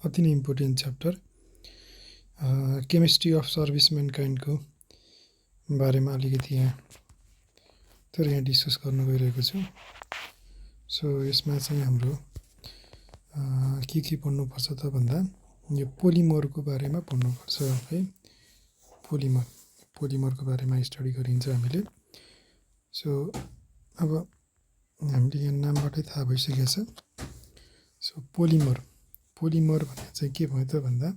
अति नै important chapter chemistry of service म्यानकाइन्डको बारेमा अलिकति यहाँ डिस्कस गर्न गइरहेको छु। सो यसमा चाहिँ हाम्रो के पढ्नुपर्छ त भन्दा यो पोलिमरको बारेमा पढ्नुपर्छ है। पोलिमरको बारेमा स्टडी गरिन्छ हामीले। सो अब हामीले यहाँ नामबाटै थाहा भइसकेको छ। सो पोलिमर भने चाहिँ के भयो त भन्दा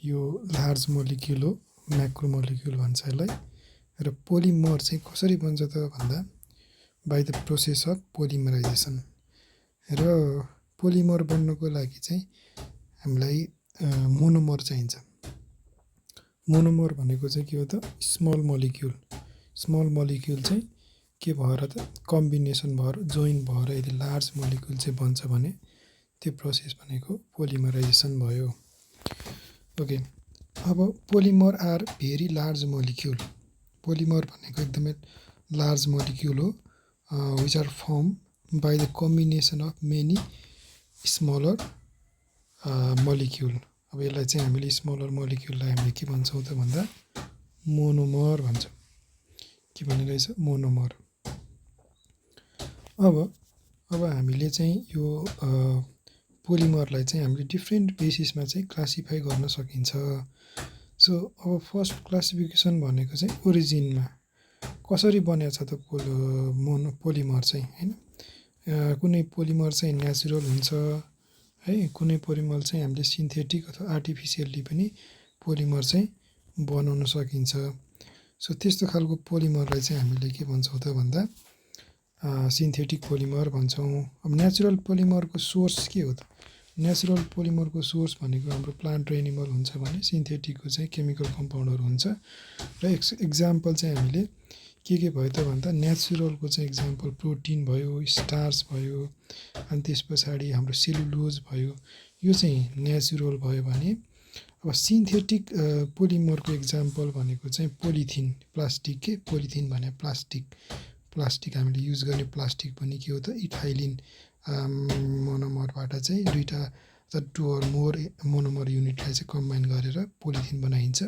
यो लार्ज मोलिक्युल हो, म्याक्रो मोलिक्युल भन्छ यसलाई। र पोलिमर चाहिँ कसरी बन्छ त भन्दा बाइ द प्रोसेस अफ पोलिमराइजेसन। र पोलिमर बन्नको लागि चाहिँ हामीलाई मोनोमर चाहिन्छ। मोनोमर भनेको चाहिँ के हो त स्मल मोलिक्युल चाहिँ के भएर त कम्बिनेसन भएर जोइन भएर यदि लार्ज मोलिक्युल चाहिँ बन्छ भने त्यो प्रोसेस भनेको पोलिमराइजेसन भयो। ओके, अब polymer are very large molecule. Polymer भनेको एकदमै लार्ज मोलिक्युल हो which are form by the combination of many smaller molecule. अब यसलाई चाहिँ हामीले स्मलर मोलिक्युललाई हामीले के भन्छौँ त भन्दा मोनोमर भन्छौँ। के भन्ने रहेछ मोनोमर। अब हामीले चाहिँ यो पोलिमरलाई चाहिँ हामीले डिफ्रेन्ट बेसिसमा चाहिँ क्लासिफाई गर्न सकिन्छ। सो अब फर्स्ट क्लासिफिकेसन भनेको चाहिँ ओरिजिनमा कसरी बनेको छ त पोलिमर चाहिँ हैन। कुनै पोलिमर चाहिँ नेचुरल हुन्छ है, कुनै पोलिमर चाहिँ हामीले सिन्थेटिक अथवा आर्टिफिसियल्ली पनि पोलिमर चाहिँ बनाउन सकिन्छ। सो त्यस्तो खालको पोलिमरलाई चाहिँ हामीले के भन्छौँ त भन्दा सिन्थेटिक पोलिमर भन्छौँ। अब नेचुरल पोलिमरको सोर्स के हो त? नेचुरल पोलिमरको सोर्स भनेको हाम्रो प्लान्ट र एनिमल हुन्छ भने सिन्थेटिकको चाहिँ केमिकल कम्पाउन्डहरू हुन्छ। र एक्जाम्पल चाहिँ हामीले के भयो त भन्दा नेचुरलको चाहिँ एक्जाम्पल प्रोटिन भयो, स्टार्च भयो, अनि त्यस पछाडि हाम्रो सेलुलोज भयो। यो चाहिँ नेचुरल भयो भने अब सिन्थेटिक पोलिमरको एक्जाम्पल भनेको चाहिँ पोलिथिन, प्लास्टिक के पोलिथिन भने प्लास्टिक हामीले युज गर्ने प्लास्टिक पनि के हो त इथाइलिन मोनोमरबाट चाहिँ दुईटा टु अर मोर मोनोमर युनिटलाई चाहिँ कम्बाइन गरेर पोलिथिन बनाइन्छ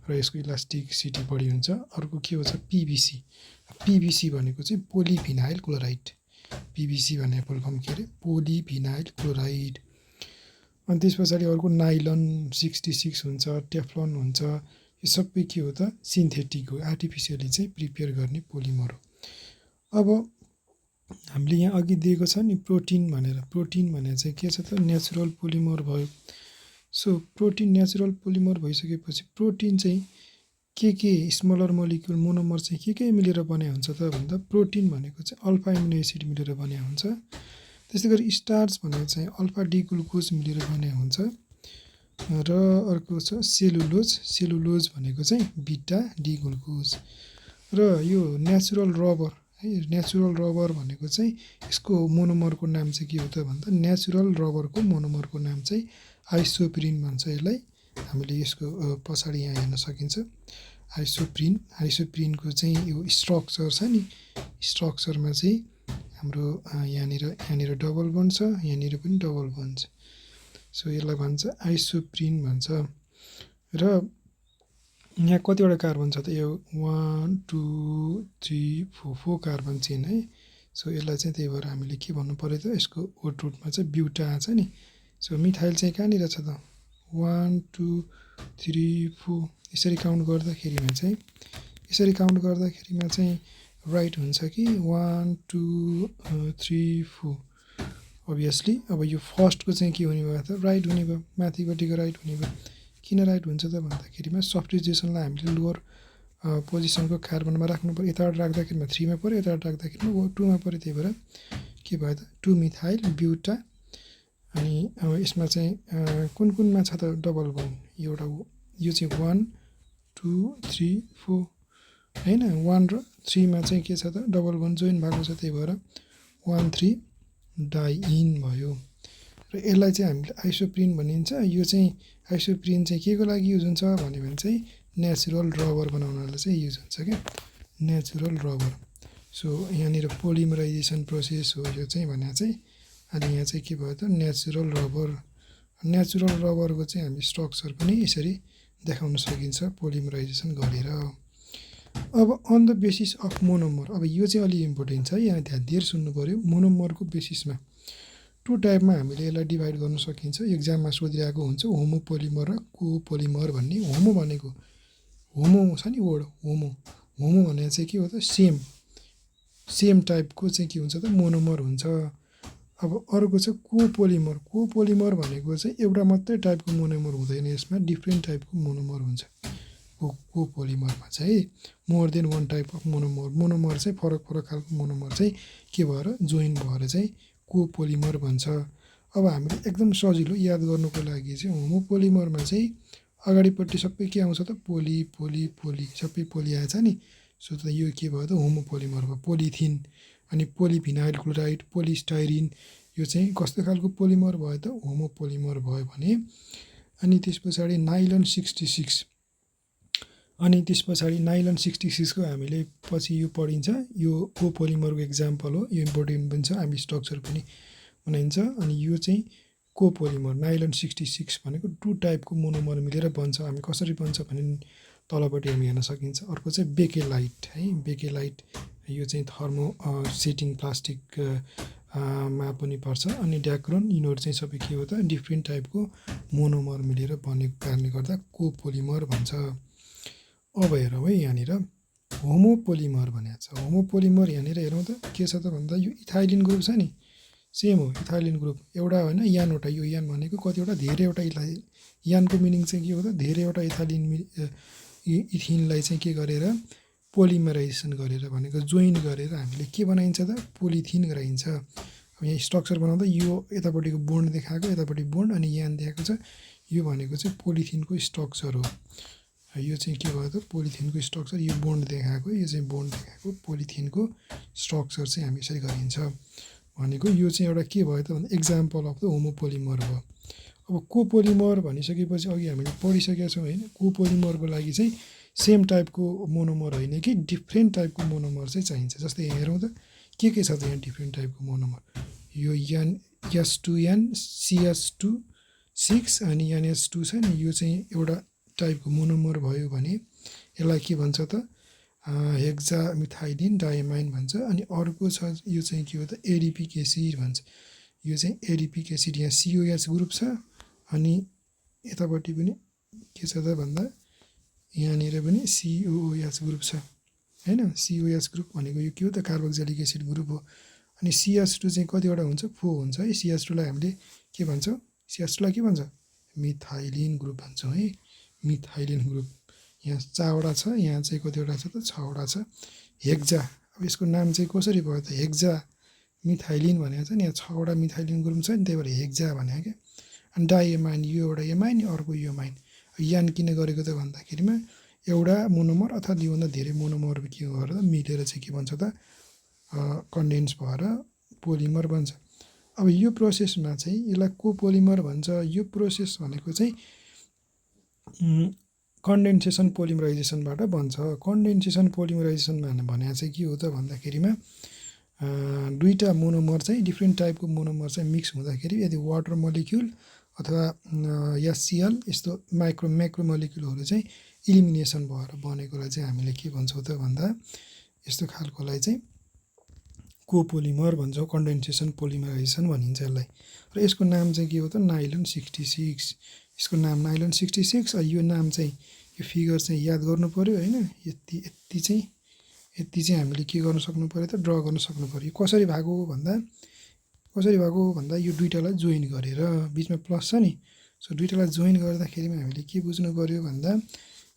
र यसको इलास्टिसिटी बढी हुन्छ। अर्को के हो छ पिभिसी भनेको चाहिँ पोलिभिनाइल क्लोराइड। पिभिसी भने फुल फर्म के अरे पोलिभिनाइल क्लोराइड। अनि त्यस पछाडि अर्को नाइलन 66 हुन्छ, टेफ्लोन हुन्छ। यो सबै के हो त सिन्थेटिक हो, आर्टिफिसियली चाहिँ प्रिपेयर गर्ने पोलिमर हो। अब हामीले यहाँ अघि दिएको छ नि प्रोटिन भने चाहिँ के छ त नेचुरल पोलिमर भयो। सो प्रोटिन नेचुरल पोलिमर भइसकेपछि प्रोटिन चाहिँ के स्मलर मोलिक्युल मोनोमर चाहिँ के मिलेर बने हुन्छ त भन्दा प्रोटिन भनेको चाहिँ अल्फा एमिनो एसिड मिलेर बने हुन्छ। त्यस्तै गरी स्टार्च भनेको चाहिँ अल्फा डी ग्लुकोज मिलेर बने हुन्छ। र अर्को छ सेलुलोज भनेको चाहिँ बिटा डी ग्लुकोज। र यो नेचुरल रबर भनेको चाहिँ यसको मोनोमरको नाम चाहिँ के हो त भन्दा नेचुरल रबरको मोनोमरको नाम चाहिँ आइसोप्रिन भन्छ यसलाई। हामीले यसको पछाडि यहाँ हेर्न सकिन्छ आइसोप्रिनको चाहिँ यो स्ट्रक्चर छ नि, स्ट्रक्चरमा चाहिँ हाम्रो यहाँनिर डबल बन्ड छ, यहाँनिर पनि डबल बन्ड छ। सो यसलाई भन्छ आइसोप्रिन भन्छ। र यहाँ कतिवटा कार्बन छ त यो 1 2 3 4 कार्बन चेन है। सो यसलाई चाहिँ त्यही भएर हामीले के भन्नु पर्यो त यसको ओट रुटमा चाहिँ ब्युटा छ नि। सो मिथाइल चाहिँ कहाँनिर छ त 1 2 3 4 यसरी काउन्ट गर्दाखेरिमा चाहिँ राइट हुन्छ कि 1 2 3 4 अभियसली। अब यो फर्स्टको चाहिँ के हुने भयो त राइट हुने भयो, माथिपट्टिको राइट हुने भयो। किन राइट हुन्छ त भन्दाखेरिमा सब्स्टिट्युसनलाई हामीले लोवर पोजिसनको कार्बनमा राख्नु पऱ्यो। यताबाट राख्दाखेरिमा 3 मा पऱ्यो, यताबाट राख्दाखेरिमा 2 मा पऱ्यो। त्यही भएर के भयो त 2 मिथाइल ब्युटा। अनि यसमा चाहिँ कुनमा छ त डबल बन्ड एउटा यो चाहिँ 1 2 3 4 हैन। 1 र 3 मा चाहिँ के छ त डबल बन्ड जोइन भएको छ। त्यही भएर 1 3 डाइइन भयो। र यसलाई चाहिँ हामीले आइसोप्रिन भनिन्छ। यो चाहिँ आइसोप्रिन चाहिँ के को लागि युज हुन्छ भन्यो भने चाहिँ नेचुरल रबर बनाउनलाई चाहिँ युज हुन्छ क्या, नेचुरल रबर। सो यहाँनिर पोलिमराइजेसन प्रोसेस हो यो चाहिँ भने चाहिँ अनि यहाँ चाहिँ के भयो त नेचुरल रबर नेचुरल रबरको चाहिँ हामी स्ट्रक्चर पनि यसरी देखाउन सकिन्छ पोलिमराइजेसन गरेर। अब on the basis of monomer, अब यो चाहिँ अलि इम्पोर्टेन्ट छ, यहाँ ध्यान दिएर सुन्नु पऱ्यो। मोनोमरको बेसिसमा टु टाइपमा हामीले यसलाई डिभाइड गर्न सकिन्छ। एक्जाममा सोधिरहेको हुन्छ होमोपोलिमर र कोपोलिमर भन्ने। होमो भनेको होमो छ नि वर्ड, होमो होमो भनेको चाहिँ के हो त, सेम टाइपको चाहिँ के हुन्छ त, मोनोमर हुन्छ। अब अर्को चाहिँ कोपोलिमर। कोपोलिमर भनेको चाहिँ एउटा मात्रै टाइपको मोनोमर हुँदैन, यसमा डिफ्रेन्ट टाइपको मोनोमर हुन्छ। कोपोलिमरमा चाहिँ more than one type of monomer, monomer चाहिँ फरक फरक खालको मोनोमर चाहिँ के भएर जोइन भएर चाहिँ कोपोलिमर भन्छ। अब हामीले एकदम सजिलो याद गर्नुको लागि चाहिँ होमोपोलिमरमा चाहिँ अगाडिपट्टि सबै के आउँछ त, पोली पोली पोली, सबै पोली आएछ नि। सो त यो के भयो त, होमोपोलिमर भयो। पोलिथिन अनि पोलिभिनाइल क्लोराइड, पोलिस्टाइरिन, यो चाहिँ कस्तो खालको पोलिमर भयो त, होमोपोलिमर भयो भने। अनि त्यस पछाडि नाइलन 66, अनि त्यस पछाडि नाइलन 66को हामीले पछि यो पढिन्छ, यो कोपोलिमरको एक्जाम्पल हो, यो इम्पोर्टेन्ट पनि छ, हामी स्ट्रक्चर पनि बनाइन्छ। अनि यो चाहिँ कोपोलिमर नाइलन 66 भनेको टु टाइपको मोनोमर मिलेर बन्छ। हामी कसरी बन्छ भने तलपट्टि हामी हेर्न सकिन्छ। अर्को चाहिँ बेकेलाइट है, बेकेलाइट यो चाहिँ थर्मो सेटिङ प्लास्टिक मा पनि पर्छ। अनि ड्याक्रोन, यिनीहरू चाहिँ सबै के हो त, डिफ्रेन्ट टाइपको मोनोमर मिलेर बनेको कारणले गर्दा कोपोलिमर भन्छ। अब हेरौँ है, यहाँनिर होमोपोलिमर भनेको छ। होमोपोलिमर यहाँनिर हेरौँ त के छ त भन्दा, यो इथाइलिन ग्रुप छ नि, सेम हो इथाइलिन ग्रुप, एउटा होइन यानवटा। यो यान भनेको कतिवटा, धेरैवटा इथाइलिन, यानको मिनिङ चाहिँ के हो त, धेरैवटा इथिनलाई चाहिँ के गरेर पोलिमराइजेसन गरेर भनेको जोइन गरेर हामीले के बनाइन्छ त, पोलिथिन गराइन्छ। अब यहाँ स्ट्रक्चर बनाउँदा यो यतापट्टिको बोन्ड देखाएको, यतापट्टि बोन्ड अनि यान देखाएको छ, यो भनेको चाहिँ पोलिथिनको स्ट्रक्चर हो। यो चाहिँ के भयो त, पोलिथिनको स्ट्रक्चर, यो बोन्ड देखाएको, यो चाहिँ बोन्ड देखाएको पोलिथिनको स्ट्रक्चर चाहिँ हामी यसरी गरिन्छ भनेको। यो चाहिँ एउटा के भयो त भन्दा एक्जाम्पल अफ द होमोपोलिमर भयो। अब कोपोलिमर भनिसकेपछि अघि हामीले पढिसकेका छौँ होइन, कोपोलिमरको लागि चाहिँ सेम टाइपको मोनोमर होइन कि डिफ्रेन्ट टाइपको मोनोमर चाहिँ चाहिन्छ। जस्तै यहाँ हेरौँ त के छ त यहाँ डिफ्रेन्ट टाइपको मोनोमर, यो S2N CH2 6 अनि NH2 छ नि, यो चाहिँ एउटा टाइपको मोनोमर भयो भने यसलाई के भन्छ त, हेक्जा मिथाइलिन डाइमाइन भन्छ। अनि अर्को छ यो चाहिँ के हो त, एडिपिक एसिड भन्छ। यो चाहिँ एडिपिक एसिड, यहाँ COH ग्रुप छ अनि यतापट्टि पनि के छ त भन्दा यहाँनिर पनि COOH ग्रुप छ होइन। COH ग्रुप भनेको यो के हो त, कार्बोक्सिलिक एसिड ग्रुप हो। अनि CH2 चाहिँ कतिवटा हुन्छ, 4 हुन्छ है। CH2 लाई हामीले के भन्छौँ, CH2 लाई के भन्छ, मिथाइलिन ग्रुप भन्छौँ है, मिथाइलिन ग्रुप। यहाँ 4वटा छ, यहाँ चाहिँ कतिवटा छ त, 6वटा छ। हेक्जा, अब यसको नाम चाहिँ कसरी भयो त, हेक्जा मिथाइलिन भनेको छ नि, यहाँ 6वटा मिथाइलिन ग्रुप छ नि, त्यही भएर हेक्जा भनेको क्या। अनि डाइएमाइन, यो एउटा एमाइन, अर्को योमाइन। यान किन गरेको त भन्दाखेरिमा एउटा मोनोमर अथवा योभन्दा धेरै मोनोमर के गरेर मिलेर चाहिँ के भन्छ त, कन्डेन्स भएर पोलिमर बन्छ। अब यो प्रोसेसमा चाहिँ यसलाई कोपोलिमर भन्छ। यो प्रोसेस भनेको चाहिँ कन्डेन्सेसन पोलिमराइजेसनबाट बन्छ। कन्डेन्सेसन पोलिमराइजेसन भनेको चाहिँ के हो त भन्दाखेरिमा दुईवटा मोनोमर चाहिँ डिफ्रेन्ट टाइपको मोनोमर चाहिँ मिक्स हुँदाखेरि यदि वाटर मोलिक्युल अथवा HCl यस्तो म्याक्रो मोलिक्युलहरू चाहिँ इलिमिनेसन भएर बनेकोलाई चाहिँ हामीले के भन्छौँ त भन्दा, यस्तो खालकोलाई चाहिँ कोपोलिमर भन्छौँ, कन्डेन्सेसन पोलिमराइजेसन भनिन्छ यसलाई। र यसको नाम चाहिँ के हो त, नाइलन 66। यसको नाम नाइलन 66। यो नाम चाहिँ यो फिगर चाहिँ याद गर्नु पऱ्यो होइन। यति चाहिँ हामीले के गर्न सक्नु पऱ्यो त, ड्र गर्न सक्नु पऱ्यो। कसरी भएको भन्दा यो दुईटालाई जोइन गरेर, बिचमा प्लस छ नि, सो दुईटालाई जोइन गर्दाखेरिमा हामीले के बुझ्नु पऱ्यो भन्दा,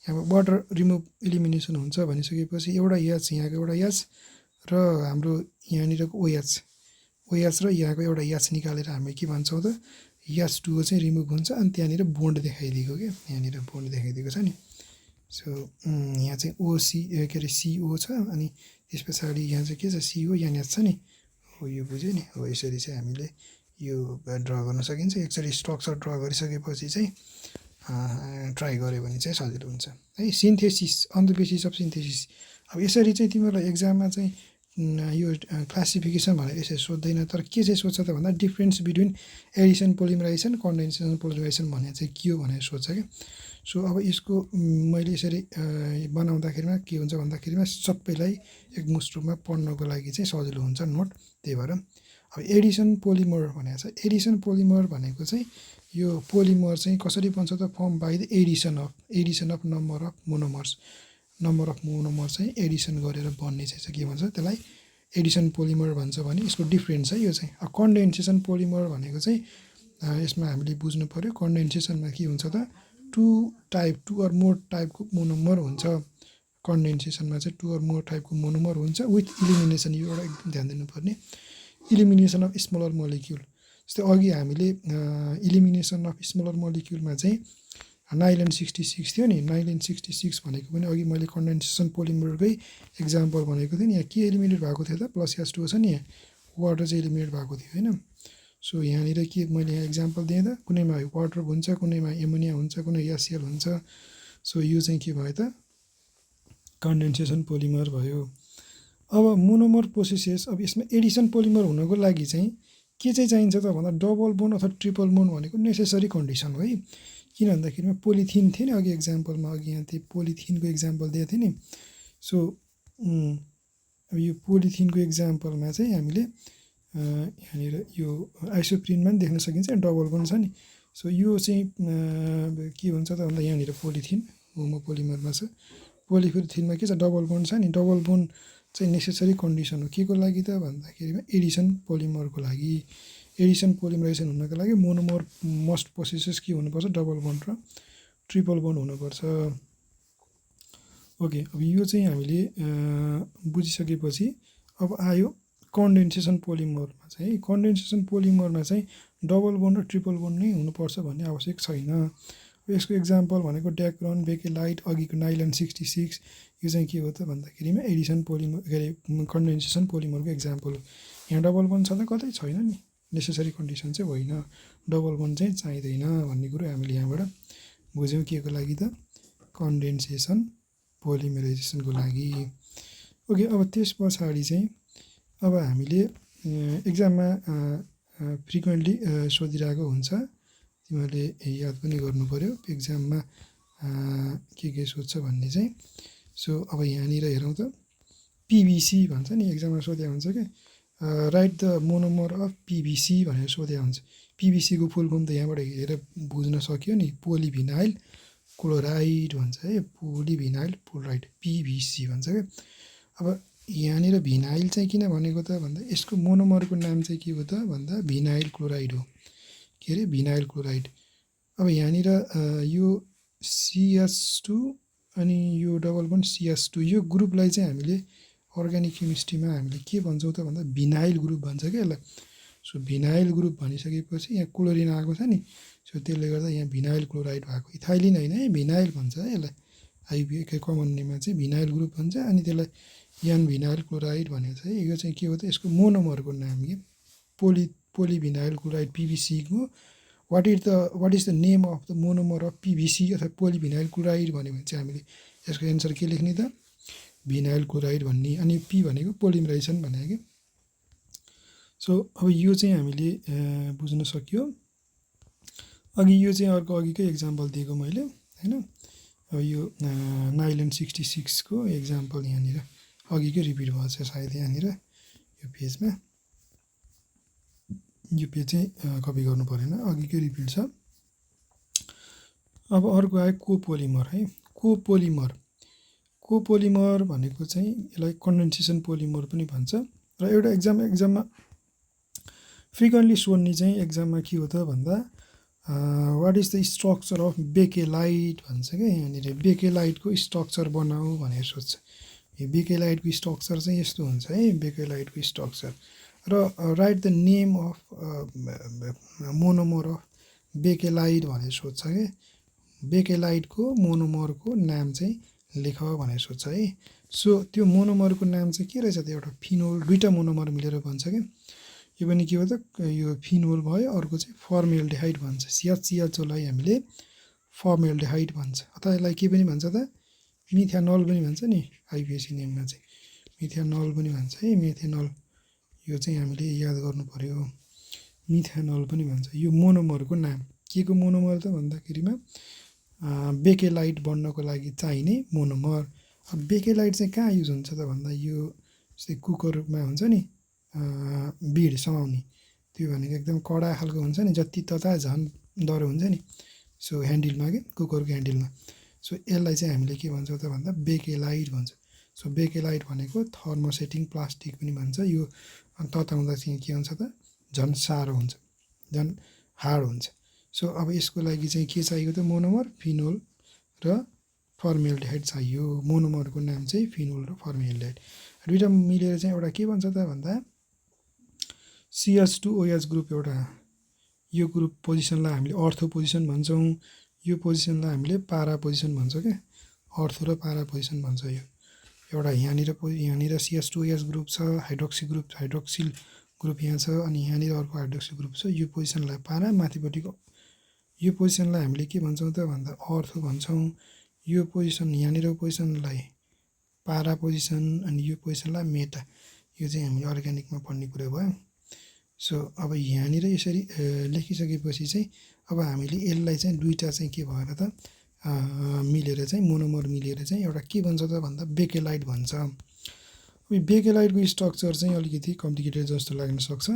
यहाँ वाटर रिमुभ इलिमिनेसन हुन्छ भनिसकेपछि एउटा H, यहाँको एउटा H र हाम्रो यहाँनिरको OH र यहाँको एउटा H निकालेर हामी के भन्छौँ त, H2O चाहिँ रिमुभ हुन्छ। अनि त्यहाँनिर बोन्ड देखाइदिएको क्या, यहाँनिर बोन्ड देखाइदिएको छ नि। सो यहाँ चाहिँ के अरे CO छ, अनि त्यस पछाडि यहाँ चाहिँ के छ, CO NH छ नि, हो यो बुझ्यो नि। हो यसरी चाहिँ हामीले यो ड्र गर्न सकिन्छ। एकचोटि स्ट्रक्चर ड्र गरिसकेपछि चाहिँ ट्राई गऱ्यो भने चाहिँ सजिलो हुन्छ है। Synthesis, on the basis of synthesis, अब यसरी चाहिँ तिमीहरूलाई एक्जाममा चाहिँ यो क्लासिफिकेसन भनेर यसरी सोध्दैन, तर के चाहिँ सोध्छ त भन्दा डिफ्रेन्स बिट्विन एडिसन पोलिमराइजेसन कन्डेन्सेसन पोलिमराइजेसन भन्ने चाहिँ के हो भनेर सोध्छ क्या। सो अब यसको मैले यसरी बनाउँदाखेरिमा के हुन्छ भन्दाखेरिमा सबैलाई एकमुष्ट रूपमा पढ्नको लागि चाहिँ सजिलो हुन्छ नोट। त्यही भएर अब एडिसन पोलिमर भनेको छ, एडिसन पोलिमर भनेको चाहिँ यो पोलिमर चाहिँ कसरी बन्छ त, form by the Edison of number of monomers, number of monomer चाहिँ एडिसन गरेर बन्ने चाहिँ के भन्छ, त्यसलाई एडिसन पोलिमर भन्छ भने यसको डिफ्रेन्स है यो चाहिँ। अब कन्डेन्सेसन पोलिमर भनेको चाहिँ यसमा हामीले बुझ्नु पऱ्यो, कन्डेन्सेसनमा के हुन्छ त, टु अर मोर टाइपको मोनोमर हुन्छ। कन्डेन्सेसनमा चाहिँ टु अर मोर टाइपको मोनोमर हुन्छ विथ इलिमिनेसन, यो एउटा एकदम ध्यान दिनुपर्ने, इलिमिनेसन अफ स्मलर मोलिक्युल। जस्तै अघि हामीले इलिमिनेसन अफ स्मलर मोलिक्युलमा चाहिँ नाइलन 66 थियो नि, नाइलन 66 भनेको पनि अघि मैले कन्डेन्सेसन पोलिमरकै एक्जाम्पल भनेको थिएँ नि। यहाँ के एलिमिनेट भएको थियो त, +H2O छ नि, यहाँ वाटर चाहिँ एलिमिनेट भएको थियो होइन। सो यहाँनिर के मैले यहाँ एक्जाम्पल दिएँ त, कुनैमा वाटर हुन्छ, कुनैमा एमोनिया हुन्छ, कुनै HCl हुन्छ। सो यो चाहिँ के भयो त, कन्डेन्सेसन पोलिमर भयो। अब मोनोमर प्रोसेसेस, अब यसमा एडिसन पोलिमर हुनको लागि चाहिँ के चाहिँ चाहिन्छ त भन्दा डबल बोन्ड अथवा ट्रिपल बोन्ड भनेको नेसेसरी कन्डिसन हो है। किन भन्दाखेरिमा पोलिथिन थियो नि अघि एक्जाम्पलमा, अघि यहाँ त्यो पोलिथिनको एक्जाम्पल दिएको थिएँ नि। सो अब यो पोलिथिनको एक्जाम्पलमा चाहिँ हामीले यहाँनिर यो आइसोप्रिनमा पनि देख्न सकिन्छ डबल बोन्ड छ नि। सो यो चाहिँ के हुन्छ त भन्दा यहाँनिर पोलिथिन होमोपोलिमरमा छ, पोलिथिनमा के छ डबल बोन्ड छ नि। डबल बोन्ड चाहिँ नेसेसरी कन्डिसन हो के को लागि त भन्दाखेरिमा एडिसन पोलिमरको लागि। एडिसन पोलिमराइजेसन हुनको लागि मोनोमर मस्ट प्रोसेसेस के हुनुपर्छ, डबल बोन्ड र ट्रिपल बोन्ड हुनुपर्छ। ओके, अब यो चाहिँ हामीले बुझिसकेपछि अब आयो कन्डेन्सेसन पोलिमरमा चाहिँ। कन्डेन्सेसन पोलिमरमा चाहिँ डबल बोन्ड र ट्रिपल बोन्ड नै हुनुपर्छ भन्ने आवश्यक छैन। यसको एक्जाम्पल भनेको ड्याक्रोन, बेकेलाइट, अघिको नाइलन 66, यो चाहिँ के हो त भन्दाखेरिमा एडिसन पोलिमर के अरे कन्डेन्सेसन पोलिमरको एक्जाम्पल हो। यहाँ डबल बोन्ड छ त कतै छैन नि, नेसेसरी कन्डिसन चाहिँ होइन, डबल बोन्ड चाहिँ चाहिँदैन भन्ने कुरो हामीले यहाँबाट बुझ्यौँ के को लागि त, कन्डेन्सेसन पोलिमराइजेसनको लागि। ओके, अब त्यस पछाडि चाहिँ अब हामीले एक्जाममा फ्रिक्वेन्टली सोधिरहेको हुन्छ, तिमीहरूले याद पनि गर्नु पऱ्यो एक्जाममा के सोध्छ भन्ने चाहिँ। सो अब यहाँनिर हेरौँ त, पिभिसी भन्छ नि एक्जाममा सोधेको हुन्छ क्या, right the monomer of PVC भनेर सोधेको हुन्छ। पिभिसीको फुल फर्म त यहाँबाट हेरेर बुझ्न सक्यो नि, पोलिभिनाइल क्लोराइड भन्छ है, पोलिभिनाइल क्लोराइड पिभिसी भन्छ क्या। अब यहाँनिर भिनाइल चाहिँ किन भनेको त भन्दा यसको मोनोमरको नाम चाहिँ के हो त भन्दा भिनाइल क्लोराइड हो, के अरे भिनाइल क्लोराइड। अब यहाँनिर यो CH2 अनि यो डबल बोन्ड CH2, यो ग्रुपलाई चाहिँ हामीले अर्ग्यानिक केमिस्ट्रीमा हामीले के भन्छौँ त भन्दा भिनाइल ग्रुप भन्छ क्या यसलाई। सो भिनाइल ग्रुप भनिसकेपछि यहाँ क्लोरिन आएको छ नि, सो त्यसले गर्दा यहाँ भिनाइल क्लोराइड भएको, इथाइलिन होइन है, भिनाइल भन्छ है यसलाई। आइबिएको कमन नेममा चाहिँ भिनाइल ग्रुप भन्छ, अनि त्यसलाई यान भिनाइल क्लोराइड भनेको छ है। यो चाहिँ के हो त, यसको मोनोमरको नाम के, पोलिभिनाइल क्लोराइड पिभिसीको what is the name of the monomer of PVC अथवा पोलिभिनाइल क्लोराइड भन्यो भने चाहिँ हामीले यसको एन्सर के लेख्ने त, भिनाइल क्लोराइड भन्ने, अनि पी भनेको पोलिमराइजेसन भनेको कि। सो अब यो चाहिँ हामीले बुझ्न सक्यो। अघि यो चाहिँ अर्को अघिकै एक्जाम्पल दिएको मैले होइन। अब यो नाइलन 66 को एक्जाम्पल यहाँनिर अघिकै रिपिट भएको छ सायद यहाँनिर यो पेजमा, यो पेज चाहिँ कपी गर्नु परेन, अघिकै रिपिट छ। अब अर्को आयो कोपोलिमर है। कोपोलिमर भनेको चाहिँ यसलाई कन्डेन्सेसन पोलिमर पनि भन्छ। र एउटा एक्जाममा फ्रिक्वेन्टली सोध्ने चाहिँ एक्जाममा के हो त भन्दा what is the structure of bakelite भन्छ क्या। यहाँनिर बेकेलाइटको स्ट्रक्चर बनाऊ भनेर सोध्छ। यो बेकेलाइटको स्ट्रक्चर चाहिँ यस्तो हुन्छ है, बेकेलाइटको स्ट्रक्चर र right the name of monomer of bakelite भनेर सोध्छ क्या। बेकेलाइटको मोनोमरको नाम चाहिँ लेख भनेर सोध्छ है। सो त्यो मोनोमरको नाम चाहिँ के रहेछ त, एउटा फिनोल, दुईवटा मोनोमर मिलेर भन्छ क्या। यो पनि के हो त, यो फिनोल भयो, अर्को चाहिँ फर्मेल्डिहाइड भन्छ। CHCHOलाई हामीले फर्मेल्डिहाइड भन्छ, अथवा यसलाई के पनि भन्छ त, मिथानल पनि भन्छ नि आइपिएसी नेममा चाहिँ। मिथेनल पनि भन्छ है, मेथेनल यो चाहिँ हामीले याद गर्नु पर्यो। मिथेनल पनि भन्छ। यो मोनोमरको नाम के को मोनोमर त भन्दाखेरिमा बेकेलाइट बन्नको लागि चाहिने मोनोमर। अब बेकेलाइट चाहिँ कहाँ युज हुन्छ त भन्दा यो जस्तै कुकरमा हुन्छ नि बिड समाउने, त्यो भनेको एकदम कडा खालको हुन्छ नि, जति तता झन् डह्रो हुन्छ नि, सो ह्यान्डलमा के कुकरको ह्यान्डलमा। सो यसलाई चाहिँ हामीले के भन्छौँ त भन्दा बेकेलाइट भन्छ। सो बेकेलाइट भनेको थर्मोसेटिङ प्लास्टिक पनि भन्छ। यो तताउँदा चाहिँ के हुन्छ त झन् साह्रो हुन्छ, झन् हार्ड हुन्छ। सो अब यसको लागि चाहिँ के चाहियो त मोनोमर, फिनोल र फर्मेल्डिहाइड चाहियो। मोनोमरको नाम चाहिँ फिनोल र फर्मेल्डिहाइड। दुईवटा मिलेर चाहिँ एउटा के भन्छ त भन्दा CH2OH ग्रुप, एउटा यो ग्रुप पोजिसनलाई हामीले अर्थो पोजिसन भन्छौँ। यो पोजिसनलाई हामीले पारा पोजिसन भन्छौँ क्या, अर्थो र पारा पोजिसन भन्छ। यो एउटा यहाँनिर CH2OH ग्रुप छ, हाइड्रोक्सिल ग्रुप यहाँ छ, अनि यहाँनिर अर्को हाइड्रोक्सिल ग्रुप छ। यो पोजिसनलाई पारा, माथिपट्टिको यो पोजिसनलाई हामीले के भन्छौँ त भन्दा अर्थो भन्छौँ। यो पोजिसन यहाँनिर पोजिसनलाई पारा पोजिसन, अनि यो पोजिसनलाई मेटा। यो चाहिँ हामीले अर्ग्यानिकमा पढ्ने कुरा भयो। सो अब यहाँनिर यसरी लेखिसकेपछि चाहिँ अब हामीले यसलाई चाहिँ दुईवटा चाहिँ के भएर त मिलेर चाहिँ मोनोमर मिलेर चाहिँ एउटा के भन्छ त भन्दा बेकेलाइट भन्छ। अब बेकेलाइटको स्ट्रक्चर चाहिँ अलिकति कम्प्लिकेटेड जस्तो लाग्न सक्छ।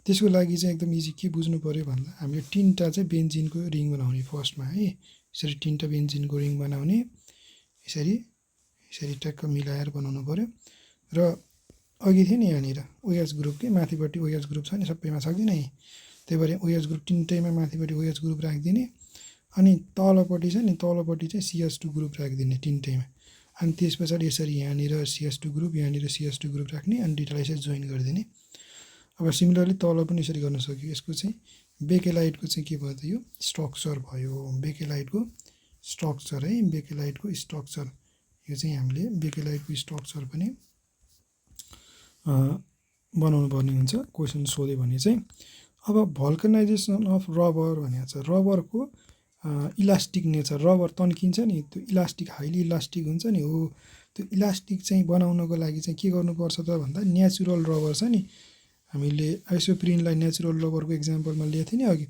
त्यसको लागि चाहिँ एकदम इजी के बुझ्नु पऱ्यो भन्दा हामीले तिनवटा चाहिँ बेन्जिनको रिङ बनाउने फर्स्टमा है, यसरी तिनवटा बेन्जिनको रिङ बनाउने, यसरी ट्याक्क मिलाएर बनाउनु पऱ्यो। र अघि थियो नि यहाँनिर OH ग्रुप के माथिपट्टि OH ग्रुप छ नि, सबैमा सक्दैन है, त्यही भएर OH ग्रुप तिनटैमा माथिपट्टि OH ग्रुप राखिदिने, अनि तलपट्टि छ नि तलपट्टि चाहिँ CH2 ग्रुप राखिदिने तिनटैमा। अनि त्यस पछाडि यसरी यहाँनिर CH2 ग्रुप, यहाँनिर CH2 ग्रुप राख्ने, अनि दुईवटालाई यसरी जोइन गरिदिने। अब सिमिलरली तल पनि यसरी गर्न सक्यो। यसको चाहिँ बेकेलाइटको चाहिँ के भयो त यो स्ट्रक्चर भयो, बेकेलाइटको स्ट्रक्चर है, बेकेलाइटको स्ट्रक्चर। यो चाहिँ हामीले बेकेलाइटको स्ट्रक्चर पनि बनाउनु पर्ने हुन्छ क्वेसन सोध्यो भने चाहिँ। अब भल्कनाइजेसन अफ रबर भनेको छ, रबरको इलास्टिक नेचर, रबर तन्किन्छ नि, त्यो इलास्टिक हाइली इलास्टिक हुन्छ नि, हो त्यो इलास्टिक चाहिँ बनाउनको लागि चाहिँ के गर्नुपर्छ त भन्दा नेचुरल रबर छ नि, हामीले आइसोप्रिनलाई नेचुरल रबरको इक्जाम्पलमा लिएको थियौँ नि अघि।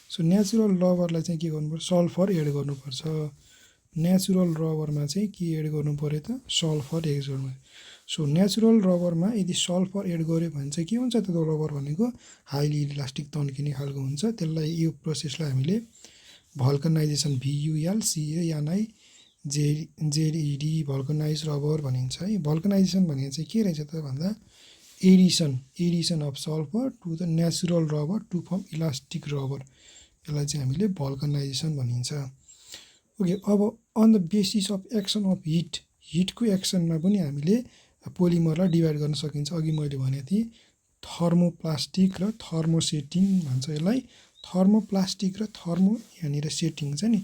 सो नेचुरल रबरलाई चाहिँ के गर्नुपर्छ, सल्फर एड गर्नुपर्छ। नेचुरल रबरमा चाहिँ के एड गर्नु पऱ्यो त सल्फर एड गर्नु। सो नेचुरल रबरमा यदि सल्फर एड गऱ्यो भने चाहिँ के हुन्छ त त्यो रबर भनेको हाइली इलास्टिक तन्किने खालको हुन्छ। त्यसलाई यो प्रोसेसलाई हामीले भल्कनाइजेसन VULCANIZED भल्कनाइज रबर भनिन्छ है। भल्कनाइजेसन भनेको चाहिँ के रहेछ त भन्दा addition of sulphur to the natural rubber to form elastic rubber, यसलाई चाहिँ हामीले भल्कनाइजेसन भनिन्छ। ओके, अब on the basis of action of हिटको एक्सनमा पनि हामीले पोलिमरलाई डिभाइड गर्न सकिन्छ। अघि मैले भनेको थिएँ थर्मोप्लास्टिक र थर्मोसेटिङ भन्छ यसलाई। थर्मोप्लास्टिक र यहाँनिर सेटिङ छ नि,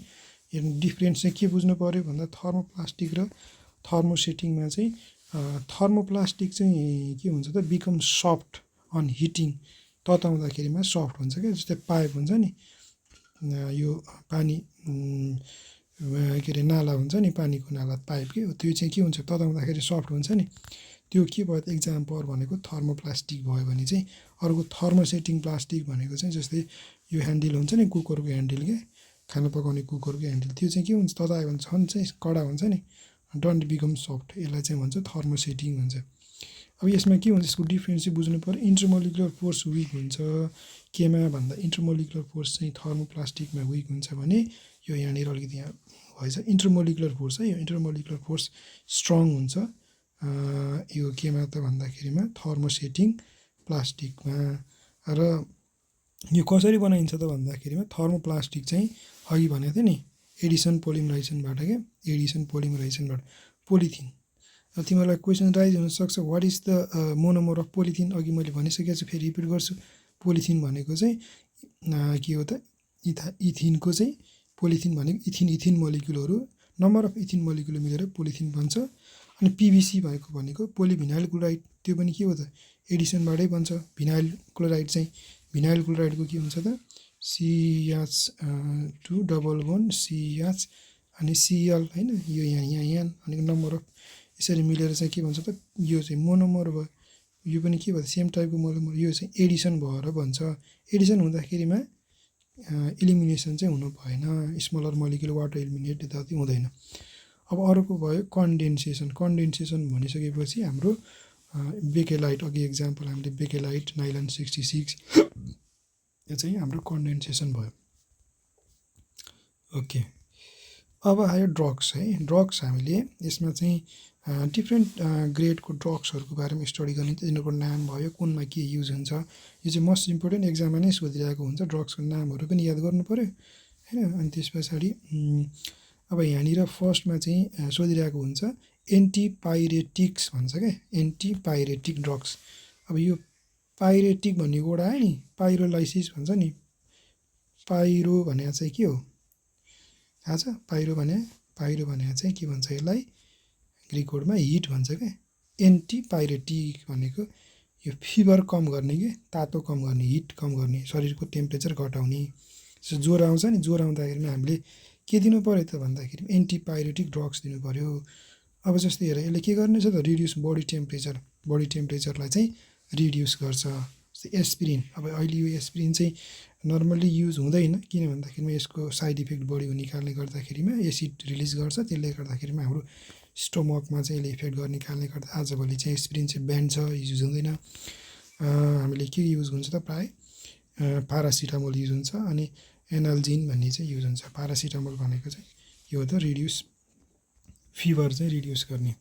यो डिफ्रेन्स चाहिँ के बुझ्नु पऱ्यो भन्दा थर्मोप्लास्टिक र थर्मोसेटिङमा चाहिँ थर्मोप्लास्टिक चाहिँ के हुन्छ त बिकम सफ्ट अन हिटिङ, तताउँदाखेरिमा सफ्ट हुन्छ क्या, जस्तै पाइप हुन्छ नि, यो पानी के अरे नाला हुन्छ नि, पानीको नाला पाइप के त्यो चाहिँ के हुन्छ तताउँदाखेरि सफ्ट हुन्छ नि, त्यो के भयो त इक्जाम्पल भनेको थर्मोप्लास्टिक भयो भने चाहिँ। अर्को थर्मोसेटिङ प्लास्टिक भनेको चाहिँ जस्तै यो ह्यान्डल हुन्छ नि कुकरको ह्यान्डल के, खाना पकाउने कुकरको ह्यान्डल, त्यो चाहिँ के हुन्छ ततायो भने झन् चाहिँ कडा हुन्छ नि, डन्ट बिकम सफ्ट, यसलाई चाहिँ भन्छ थर्मोसेटिङ भन्छ। अब यसमा के हुन्छ, यसको डिफ्रेन्स चाहिँ बुझ्नु पऱ्यो। इन्टरमोलिकुलर फोर्स विक हुन्छ केमा भन्दा इन्टरमोलिकुलर फोर्स चाहिँ थर्मोप्लास्टिकमा विक हुन्छ भने यो यहाँनिर अलिकति यहाँ भएछ इन्टरमोलिकुलर फोर्स है, यो इन्टरमोलिकुलर फोर्स स्ट्रङ हुन्छ यो केमा त भन्दाखेरिमा थर्मोसेटिङ प्लास्टिकमा। र यो कसरी बनाइन्छ त भन्दाखेरिमा थर्मोप्लास्टिक चाहिँ अघि भनेको थिएँ नि एडिसन पोलिमराइजेसनबाट के, एडिसन पोलिमराइजेसनबाट पोलिथिन। अब तिमीहरूलाई क्वेसन राइज हुनसक्छ what is the monomer of polythene, अघि मैले भनिसकेको छु, फेरि रिपिट गर्छु। पोलिथिन भनेको चाहिँ के हो त इथिनको चाहिँ पोलिथिन भनेको इथिन मोलिकुलहरू, नम्बर अफ इथिन मोलिकुल मिलेर पोलिथिन बन्छ। अनि PVC भनेको पोलिभिनाइल क्लोराइड, त्यो पनि के हो त एडिसनबाटै बन्छ। भिनाइल क्लोराइड चाहिँ भिनाइल क्लोराइडको के हुन्छ त CH2 डबल बोन्ड CH अनि Cl होइन, यो यहाँ अनि नम्बर अफ यसरी मिलेर चाहिँ के भन्छ त यो चाहिँ मोनोमर भयो, यो पनि के भयो सेम टाइपको मोनोमर, यो चाहिँ एडिसन भएर भन्छ। एडिसन हुँदाखेरिमा इलिमिनेसन चाहिँ हुनु भएन, स्मलर मोलिकुल वाटर इलिमिनेट यताउति हुँदैन। अब अर्को भयो कन्डेन्सेसन। कन्डेन्सेसन भनिसकेपछि हाम्रो बेकेलाइट, अघि एक्जाम्पल हामीले बेकेलाइट नाइलन 66 यो चाहिँ हाम्रो कन्डेन्सेसन भयो। ओके, अब आयो ड्रग्स है। ड्रग्स हामीले यसमा चाहिँ डिफ्रेन्ट ग्रेडको ड्रग्सहरूको बारेमा स्टडी गर्ने, तिनीहरूको नाम भयो, कुनमा के युज हुन्छ, यो चाहिँ मोस्ट इम्पोर्टेन्ट एक्जाममा नै सोधिरहेको हुन्छ। ड्रग्सको नामहरू पनि याद गर्नु पऱ्यो होइन। अनि त्यस पछाडि अब यहाँनिर फर्स्टमा चाहिँ सोधिरहेको हुन्छ एन्टिपाइरेटिक्स भन्छ क्या, एन्टिपाइरेटिक ड्रग्स। अब यो पाइरेटिक भन्ने वर्ड आयो नि, पाइरोलाइसिस भन्छ नि, पाइरो भनेको चाहिँ के हो थाहा छ? पाइरो भने चाहिँ के भन्छ यसलाई, ग्रिक वर्डमा हिट भन्छ क्या। एन्टिपाइरेटिक भनेको यो फिभर कम गर्ने के, तातो कम गर्ने, हिट कम गर्ने, शरीरको टेम्परेचर घटाउने। जस्तो ज्वरो आउँछ नि, ज्वरो आउँदाखेरिमा हामीले के दिनु पऱ्यो त भन्दाखेरि एन्टिपाइरेटिक ड्रग्स दिनु पऱ्यो। अब जस्तै हेर यसले के गर्नेछ त, रिड्युस बडी टेम्परेचर, बडी टेम्परेचरलाई चाहिँ रिड्युस गर्छ। जस्तै एस्पिरिन, अब अहिले यो एस्पिरिन चाहिँ नर्मल्ली युज हुँदैन, किन भन्दाखेरिमा यसको साइड इफेक्ट बढी हुने कारणले गर्दाखेरिमा एसिड रिलिज गर्छ, त्यसले गर्दाखेरिमा हाम्रो स्टोमकमा चाहिँ यसले इफेक्ट गर्ने कारणले गर्दा आजभोलि चाहिँ एस्पिरिन चाहिँ ब्यान्ड छ, युज हुँदैन। हामीले के युज हुन्छ त प्रायः पारासिटामोल युज हुन्छ, अनि एनाल्जिन भन्ने चाहिँ युज हुन्छ। पारासिटामोल भनेको चाहिँ यो हो त रिड्युस फिभर चाहिँ रिड्युस गर्ने।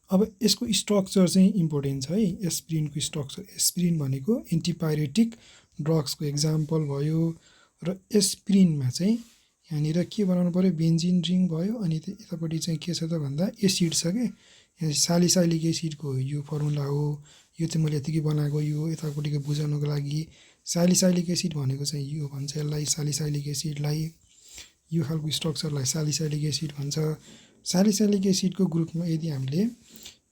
अब यसको स्ट्रक्चर चाहिँ इम्पोर्टेन्ट छ है, एस्पिरिनको स्ट्रक्चर। एस्पिरिन भनेको एन्टिपाइरेटिक ड्रग्सको एक्जाम्पल भयो, र एस्पिरिनमा चाहिँ यहाँनिर के बनाउनु पऱ्यो, बेन्जिन रिङ भयो, अनि यतापट्टि चाहिँ के छ त भन्दा एसिड छ क्या, यहाँ सालिसाइलिक एसिडको यो फर्मुला हो, यो चाहिँ मैले यतिकै बनाएको, यो यतापट्टिको बुझाउनुको लागि। सालिसाइलिक एसिड भनेको चाहिँ यो भन्छ यसलाई, सालिसाइलिक एसिडलाई, यो खालको स्ट्रक्चरलाई सालिसाइलिक एसिड भन्छ। सालिसाइलिक एसिडको ग्रुपमा यदि हामीले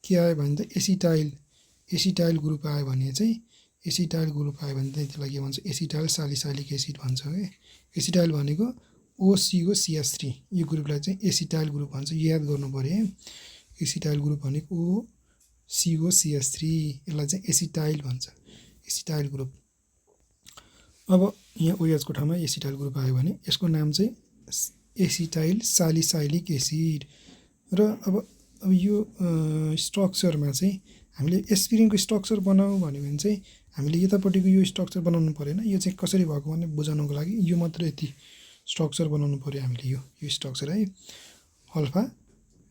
के आयो भने त एसिटाइल ग्रुप आयो भने चाहिँ, एसिटाइल ग्रुप आयो भने चाहिँ त्यसलाई के भन्छ, एसिटाइल सालिसाइलिक एसिड भन्छ है। एसिटाइल भनेको OCO-CH3, यो ग्रुपलाई चाहिँ एसिटाइल ग्रुप भन्छ, याद गर्नु पऱ्यो है। एसिटाइल ग्रुप भनेको OCO-CH3, यसलाई चाहिँ एसिटाइल भन्छ, एसिटाइल ग्रुप। अब यहाँ OH को ठाउँमा एसिटाइल ग्रुप आयो भने यसको नाम चाहिँ एसिटाइल सालिसाइलिक एसिड। र अब यो स्ट्रक्चरमा चाहिँ हामीले एस्पिरिनको स्ट्रक्चर बनाऊ भन्यो भने चाहिँ हामीले यतापट्टिको यो स्ट्रक्चर बनाउनु परेन, यो चाहिँ कसरी भएको भने बुझाउनुको लागि यो मात्र यति स्ट्रक्चर बनाउनु पऱ्यो हामीले, यो स्ट्रक्चर है। अल्फा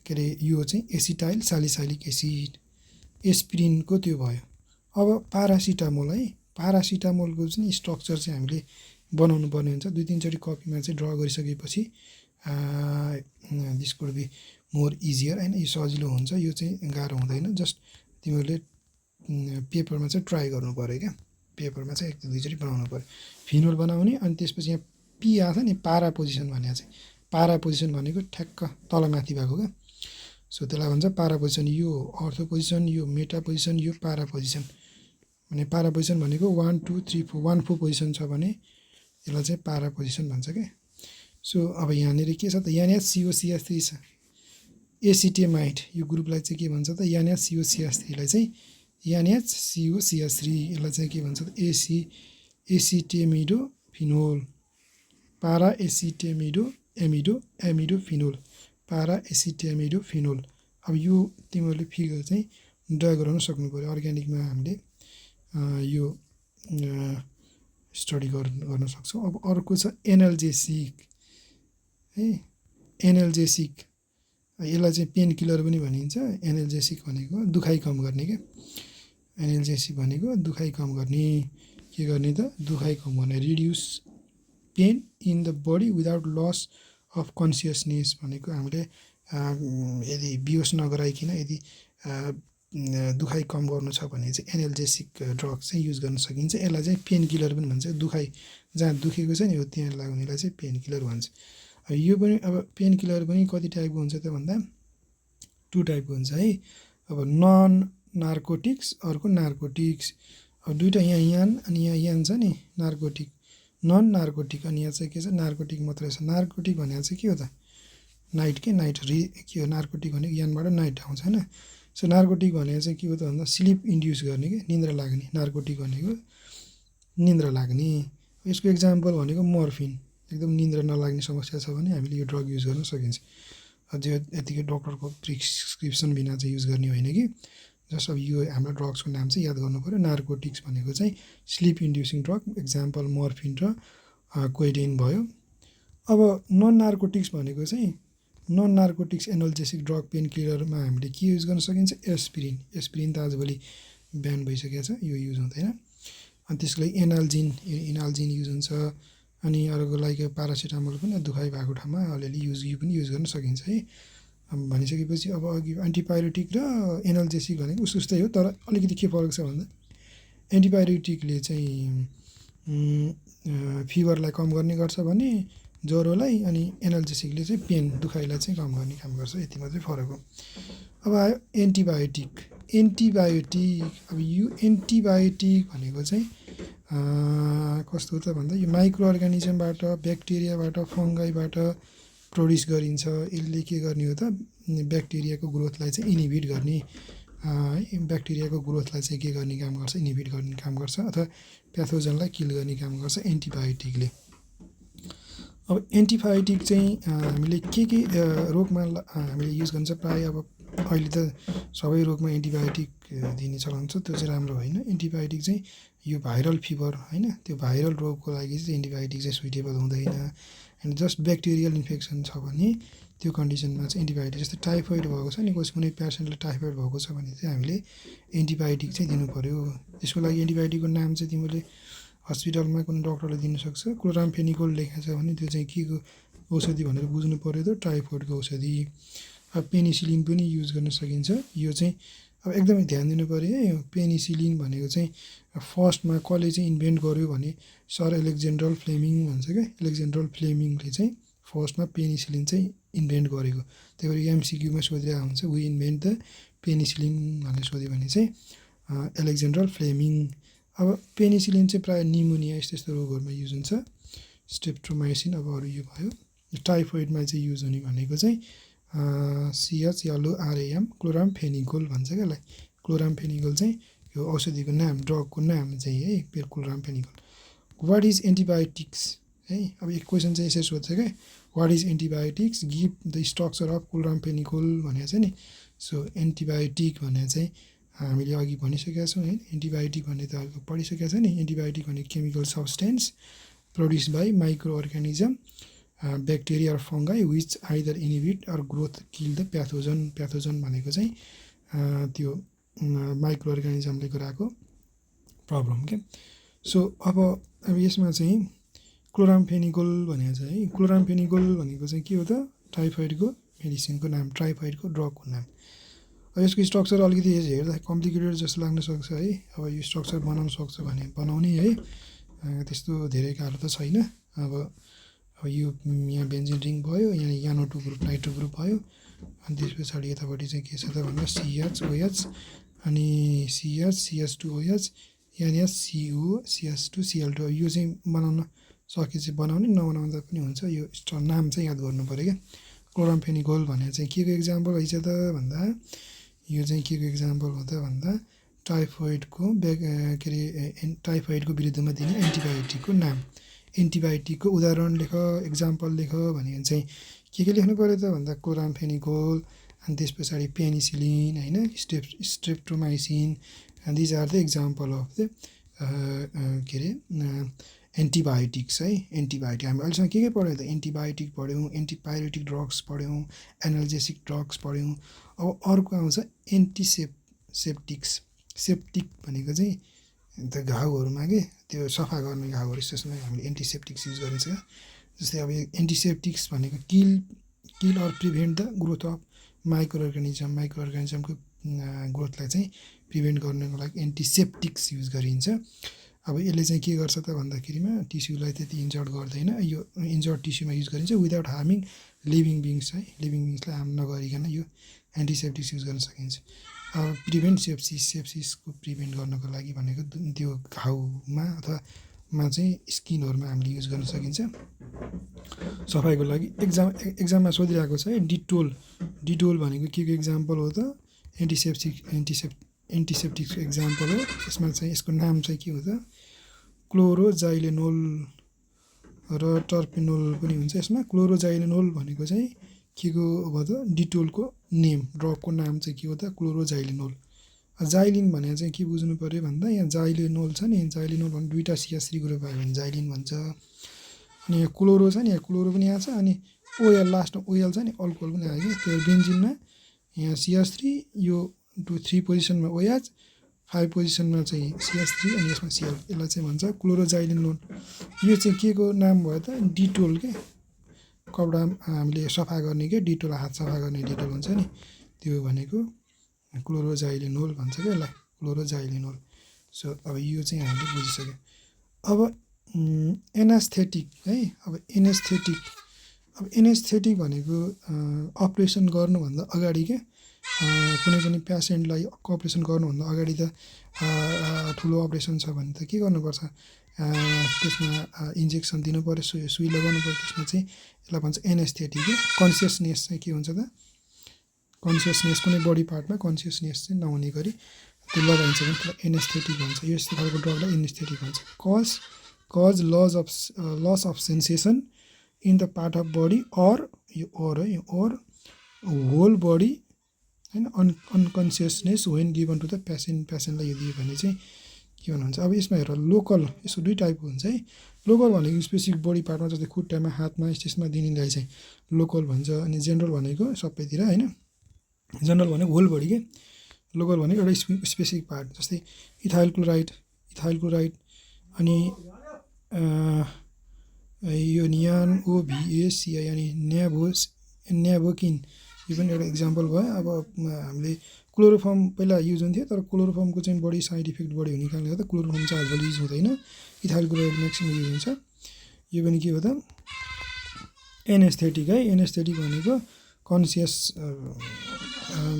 के अरे यो चाहिँ एसिटाइल सालिसाइलिक एसिड, एस्पिरिनको त्यो भयो। अब पारासिटामोल है, पारासिटामोलको चाहिँ स्ट्रक्चर चाहिँ हामीले बनाउनु पर्ने हुन्छ। 2-3 कपीमा चाहिँ ड्र गरिसकेपछि this could be more easier होइन, यो सजिलो हुन्छ, यो चाहिँ गाह्रो हुँदैन। जस्ट तिमीहरूले पेपरमा चाहिँ ट्राई गर्नु पऱ्यो क्या, पेपरमा चाहिँ 1-2 बनाउनु पऱ्यो। फिनोल बनाउने, अनि त्यसपछि यहाँ पी आएको छ नि, पारा पोजिसन भनेको चाहिँ, पारा पोजिसन भनेको ठ्याक्क तलमाथि भएको क्या, सो त्यसलाई भन्छ पारा पोजिसन। यो अर्थो पोजिसन, यो मेटा पोजिसन, यो पारा पोजिसन। भने पारा पोजिसन भनेको 1 2 3 4 1/4 पोजिसन छ भने यसलाई चाहिँ पारा पोजिसन भन्छ क्या। सो अब यहाँनिर के छ त, यहाँनिर COCH3 छ, एसिटेमाइड, यो ग्रुपलाई चाहिँ के भन्छ त, यहाँनिर COCH3लाई चाहिँ NaCOCH3, यसलाई चाहिँ के भन्छ त, एसिटेमिडो फिनोल, पारा एमिडो फिनोल, पारा एसिटेमिडो फिनोल। अब यो तिमीहरूले फिगर चाहिँ ड्रा गराउन सक्नु पऱ्यो। अर्ग्यानिकमा हामीले यो स्टडी गर्न सक्छौँ। अब अर्को छ एनाल्जेसिक है, एनाल्जेसिक, यसलाई चाहिँ पेन किलर पनि भनिन्छ। एनाल्जेसिक भनेको दुखाइ कम गर्ने क्या, एनाल्जेसिक भनेको दुखाइ कम गर्ने। के गर्ने त, दुखाइ कम गर्ने, reduce pain in the body without loss of consciousness भनेको हामीले यदि बिहोस नगराइकन यदि दुखाइ कम गर्नु छ भने चाहिँ एनाल्जेसिक ड्रग चाहिँ युज गर्न सकिन्छ। यसलाई चाहिँ पेन किलर पनि भन्छ, दुखाइ जहाँ दुखेको छ नि हो त्यहाँ लाग्नेलाई चाहिँ पेन किलर भन्छ। यो पनि अब पेन किलर पनि कति टाइपको हुन्छ त भन्दा 2 टाइपको हुन्छ है। अब नन नार्कोटिक्स, अर्को नार्कोटिक्स। अब दुईवटा यहाँ यान अनि यहाँ यान छ नि, नार्कोटिक नन नार्कोटिक, अनि यहाँ चाहिँ के छ नार्कोटिक मात्रै छ। नार्कोटिक भनेको चाहिँ के हो त, नाइट के नाइट के हो नार्कोटिक भनेको यानबाट नाइट आउँछ होइन। सो नार्कोटिक भनेको चाहिँ के हो त भन्दा स्लिप इन्ड्युस गर्ने के निन्द्रा लाग्ने नार्कोटिक भनेको निन्द्रा लाग्ने। यसको इक्जाम्पल भनेको मर्फिन एकदम निन्द्रा नलाग्ने समस्या छ भने हामीले यो ड्रग युज गर्न सकिन्छ। अझै यतिकै डक्टरको प्रिस्क्रिप्सन बिना चाहिँ युज गर्ने होइन कि जस्ट अब यो हाम्रो ड्रग्सको नाम चाहिँ याद गर्नु पऱ्यो। नार्कोटिक्स भनेको चाहिँ स्लिप इन्ड्युसिङ ड्रग इक्जाम्पल मर्फिन र कोइडेन भयो। अब नन नार्कोटिक्स भनेको चाहिँ नन नार्कोटिक्स एनल्जेसिक ड्रग पेन किलरमा हामीले के युज गर्न सकिन्छ एस्पिरिन। एस्पिरिन त आजभोलि ब्यान भइसकेको छ यो युज हुँदैन। अनि त्यसको लागि एनाल्जिन युज हुन्छ। अनि अर्को लागि पारासिटामोल पनि दुखाइ भएको ठाउँमा अलिअलि यो पनि युज गर्न सकिन्छ है। भनिसकेपछि अब अघि एन्टिपाइरेटिक र एनाल्जेसिक भनेको उस्तै हो तर अलिकति के फरक छ भन्दा एन्टिपाइरेटिकले चाहिँ फिभरलाई कम गर्ने गर्छ भने ज्वरोलाई अनि एनाल्जेसिकले चाहिँ पेन दुखाइलाई चाहिँ कम गर्ने काम गर्छ यति मात्रै फरक हो। अब आयो एन्टिबायोटिक। अब यो एन्टिबायोटिक भनेको चाहिँ कस्तो हो त भन्दा यो माइक्रो अर्गानिजमबाट ब्याक्टेरियाबाट फङ्गाइबाट प्रड्युस गरिन्छ। यसले के गर्ने हो त ब्याक्टेरियाको ग्रोथलाई चाहिँ इनिबिट गर्ने है ब्याक्टेरियाको ग्रोथलाई चाहिँ के गर्ने काम गर्छ इनिबिट गर्ने काम गर्छ अथवा प्याथोजनलाई किल गर्ने काम गर्छ एन्टिबायोटिकले। अब एन्टिबायोटिक चाहिँ हामीले के रोगमा हामीले युज गर्छ प्रायः अब अहिले त सबै रोगमा एन्टिबायोटिक दिने चलन छ त्यो चाहिँ राम्रो होइन। एन्टिबायोटिक चाहिँ यो भाइरल फिभर होइन त्यो भाइरल रोगको लागि चाहिँ एन्टिबायोटिक चाहिँ सुइटेबल हुँदैन। अनि जस्ट ब्याक्टेरियल इन्फेक्सन छ भने त्यो कन्डिसनमा चाहिँ एन्टिबायोटिक जस्तै टाइफोइड भएको छ नि कुनै पेसेन्टले टाइफोइड भएको छ भने चाहिँ हामीले एन्टिबायोटिक चाहिँ दिनु पऱ्यो। त्यसको लागि एन्टिबायोटिकको नाम चाहिँ तिमीले हस्पिटलमा कुनै डक्टरले दिनसक्छ। क्लोरामफेनिकोल लेखेको छ भने त्यो चाहिँ के को औषधि भनेर बुझ्नु पऱ्यो त टाइफोइडको औषधि। अब पेनिसिलिन पनि युज गर्न सकिन्छ। यो चाहिँ अब एकदमै ध्यान दिनु पऱ्यो है। पेनिसिलिन भनेको चाहिँ फर्स्टमा कसले चाहिँ इन्भेन्ट गर्यो भने सर एलेक्जेन्डर फ्लेमिङ भन्छ क्या। एलेक्जेन्डर फ्लेमिङले चाहिँ फर्स्टमा पेनिसिलिन चाहिँ इन्भेन्ट गरेको। त्यही भएर एमसिक्यूमा सोधिरहेको हुन्छ वी इन्भेन्ट द पेनिसिलिन भनेर सोध्यो भने चाहिँ एलेक्जेन्डर फ्लेमिङ। अब पेनिसिलिन चाहिँ प्रायः निमोनिया यस्तो रोगहरूमा युज हुन्छ। स्ट्रेप्टोमाइसिन अब अरू यो भयो। टाइफोइडमा चाहिँ युज हुने भनेको चाहिँ CHLORAM क्लोरामफेनिकोल भन्छ क्या यसलाई। क्लोरामफेनिकोल चाहिँ यो औषधिको नाम ड्रगको नाम चाहिँ है क्लोरामफेनिकोल। वाट इज एन्टिबायोटिक्स है। अब एक क्वेसन चाहिँ यसरी सोध्छ क्या what is antibiotics give the structure of chloramphenicol भनेको छ नि। सो एन्टिबायोटिक भनेको चाहिँ हामीले अघि भनिसकेका छौँ है। एन्टिबायोटिक भन्ने त पढिसकेका छ नि। एन्टिबायोटिक भने chemical substance produce by microorganism bacteria or fungi which either inhibit or growth kill the pathogen. Pathogen भनेको चाहिँ त्यो माइक्रो अर्गानिजमले गराएको प्रब्लम के। सो अब यसमा चाहिँ क्लोरामफेनिकोल भनेको छ है। क्लोरामफेनिकोल भनेको चाहिँ के हो त टाइफोइडको मेडिसिनको नाम टाइफोइडको ड्रगको नाम। अब यसको स्ट्रक्चर अलिकति हेर्दा कम्प्लिकेटेड जस्तो लाग्न सक्छ है। अब यो स्ट्रक्चर बनाउन सक्छ भने बनाउने है त्यस्तो धेरै गाह्रो त छैन। अब यो यहाँ बेन्जिन रिङ भयो यहाँ NO2 ग्रुप नाइट्रो ग्रुप भयो। अनि त्यस पछाडि यतापट्टि चाहिँ के छ त भन्दा CHOH अनि CH2OH यहाँ CO CH2Cl2 यो चाहिँ बनाउन सके चाहिँ बनाउने नबनाउँदा पनि हुन्छ। यो नाम चाहिँ याद गर्नु पऱ्यो क्या। क्लोरामफेनिकोल भनेर चाहिँ के को इक्जाम्पल रहेछ त भन्दा यो चाहिँ के को इक्जाम्पल हो त भन्दा टाइफोइडको के अरे टाइफोइडको विरुद्धमा दिने एन्टिबायोटिकको नाम। एन्टिबायोटिकको उदाहरण लेख इक्जाम्पल लेख भने चाहिँ के लेख्नु पऱ्यो त भन्दा क्लोरामफेनिकोल अनि त्यस पछाडि पेनिसिलिन होइन streptomycin these are the example of the के अरे एन्टिबायोटिक्स है। एन्टिबायोटिक हामी अहिलेसम्म के पढ्यौँ त एन्टिबायोटिक पढ्यौँ एन्टिपाइरेटिक ड्रग्स पढ्यौँ एनाल्जेसिक ड्रग्स पढ्यौँ। अब अर्को आउँछ एन्टिसेप्टिक्स। सेप्टिक भनेको चाहिँ त्यो घाउहरूमा के त्यो सफा गर्ने घाउहरू त्यसमा हामीले एन्टिसेप्टिक्स युज गरिन्छ। जस्तै अब एन्टिसेप्टिक्स भनेको kill or prevent the growth of माइक्रो अर्गानिजमको ग्रोथलाई चाहिँ प्रिभेन्ट गर्नको लागि एन्टिसेप्टिक्स युज गरिन्छ। अब यसले चाहिँ के गर्छ त भन्दाखेरिमा टिस्युलाई त्यति इन्जर्ड गर्दैन। यो इन्जर्ड टिस्युमा युज गरिन्छ विदाउट हार्मिङ लिभिङ बिङ्स है। लिभिङ बिङ्सलाई हार्म नगरिकन यो एन्टिसेप्टिक्स युज गर्न सकिन्छ। अब प्रिभेन्ट सेप्सिसको प्रिभेन्ट गर्नको लागि भनेको त्यो घाउमा अथवा मा चाहिँ स्किनहरुमा हामीले युज गर्न सकिन्छ सफाइको लागि एक्जाममा सोधिरहेको छ है डिटोल भनेको के को एक्जाम्पल हो त एन्टिसेप्टिक एक्जाम्पल हो यसमा चाहिँ यसको नाम चाहिँ के हो त क्लोरोजाइलेनोल र टर्पेनोल पनि हुन्छ यसमा क्लोरोजाइलेनोल भनेको चाहिँ के को हो त डिटोलको नेम ड्रगको नाम चाहिँ के हो त क्लोरोजाइलेनोल जाइलिन भने चाहिँ के बुझ्नु पर्यो भन्दा यहाँ जाइलेनोल छ नि जाइलेनोल भने दुईटा CH3 ग्रुप आयो भने जाइलिन भन्छ अनि यहाँ क्लोरो छ नि यहाँ क्लोरो पनि यहाँ छ अनि ओएल लास्टमा ओएल छ नि अल्कोहल पनि आयो कि त्यो बेन्जिनमा यहाँ CH3 यो 3 पोजिसनमा OH 5 पोजिसनमा चाहिँ CH3 अनि यसमा Cl यसलाई चाहिँ भन्छ क्लोरोजाइलेनोल यो चाहिँ के को नाम भयो त डिटोल के कपडा हामीले सफा गर्ने के डिटोल हात सफा गर्ने डिटोल हुन्छ नि त्यो भनेको क्लोरोजाइलेनोल भन्छ के यसलाई क्लोरोजाइलेनोल सो अब यो चाहिँ हामीले बुझिसक्यो अब एनेस्थेटिक है अब एनेस्थेटिक भनेको अपरेसन गर्नुभन्दा अगाडि के कुनै पनि पेसेन्टलाई अपरेसन गर्नुभन्दा अगाडि त ठुलो अपरेसन छ भने त के गर्नुपर्छ त्यसमा इन्जेक्सन दिनु पर्यो सुई लगाउनु पर्यो त्यसमा चाहिँ यसलाई भन्छ एनेस्थेटिक के कन्सियसनेस चाहिँ के हुन्छ त कन्सियसनेस कुनै बडी पार्टमा कन्सियसनेस चाहिँ नहुने गरी त्यो लगाइन्छ भने त्यसलाई एनेस्थेटिक भन्छ यो यस्तो खालको ड्रगलाई एनेस्थेटिक भन्छ cause loss of sensation in the part of body or यो होल बडी हैन unconsciousness when given to the पेसेन्टलाई यो दियो भने चाहिँ के भन्नुहुन्छ अब यसमा हेर लोकल यसको दुई टाइपको हुन्छ है लोकल भनेको स्पेसिफिक बडी पार्टमा जस्तै खुट्टामा हातमा त्यसमा दिनेलाई चाहिँ लोकल भन्छ अनि जेनरल भनेको सबैतिर हैन जेनरल भनेको होल बडी के लोकल भनेको एउटा स्पेसिफिक पार्ट जस्तै इथाइल क्लोराइड अनि यो नियान OVACI अनि न्याभोकिन यो पनि एउटा इक्जाम्पल भयो अब हामीले क्लोरोफर्म पहिला युज हुन्थ्यो तर क्लोरोफर्मको चाहिँ बढी साइड इफेक्ट बढी हुने कारणले गर्दा क्लोरोफर्म चाहिँ आजकल युज हुँदैन इथाइल क्लोराइड म्याक्सिमम युज हुन्छ यो पनि के हो त एनेस्थेटिक है एनेस्थेटिक भनेको कन्सियस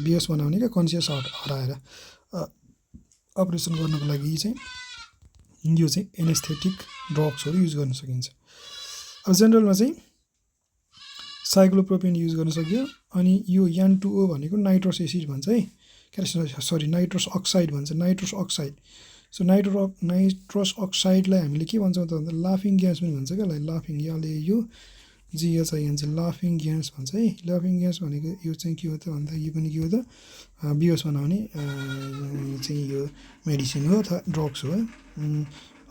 बियोस बनाउने क्या कन्सियस हराएर अपरेसन गर्नको लागि चाहिँ यो चाहिँ एनेस्थेटिक ड्रग्सहरू युज गर्न सकिन्छ अब जेनरलमा चाहिँ साइक्लोप्रोपेन युज गर्न सक्यो अनि यो N2O भनेको नाइट्रस एसिड भन्छ है सरी नाइट्रस अक्साइड भन्छ नाइट्रस अक्साइड सो नाइट्रस अक्साइडलाई हामीले के भन्छौँ त भन्दा लाफिङ ग्यास पनि भन्छ क्या लाफिङ यहाँले यो GHIN चाहिँ लाफिङ ग्यास भन्छ है लाफिङ ग्यास भनेको यो चाहिँ के हो त भन्दा यो पनि के हो त बियोस बनाउने चाहिँ यो मेडिसिन हो अथवा ड्रग्स हो है